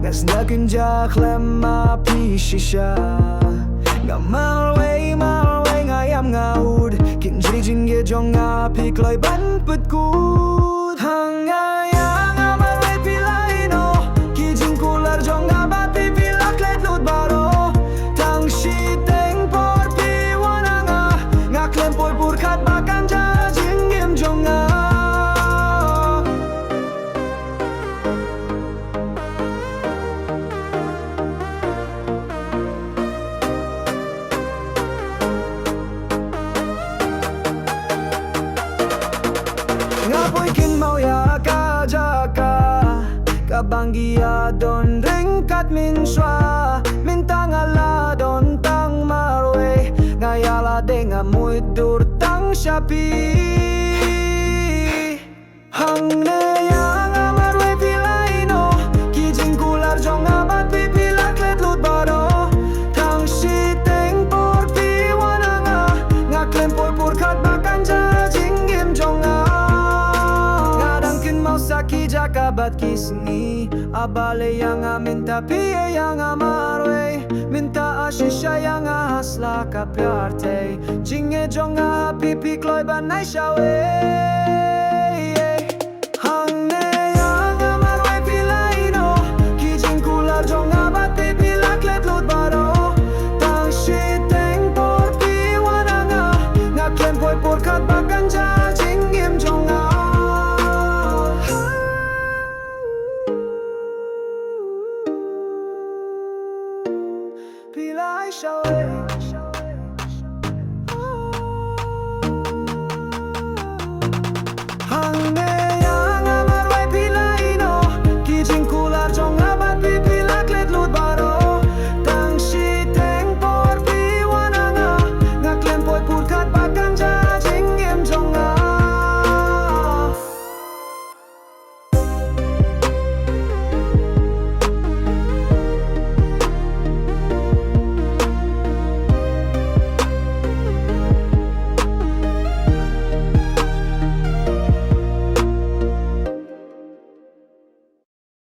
Ngas na kinja klema pishisha Nga malway ngayam ngaud Kinji jinge jonga pikloi ban put good Hangaya nga malway pilay no Kijing kular jonga bati pilak let lut baro Tang shiteng por piwana nga klem poy purkat bakan ja jingim jonga Ngapoy kin mau ya ka jaka Kabanggia don ring kat min shwa Min tangala don tang marwe Ngayala denga muy dur tang shapi Hang ne ya nga marwe pilay no Kijing kular jong abat pipilak let lut baro Tang shiteng por piwana nga klem poy purkat bakan ja jingim jonga Saki jaka bat kisni Abale yang minta piye yang marwe Minta ashisha yang hasla ka pyarte Jinge jonga pipi kloy banay shawe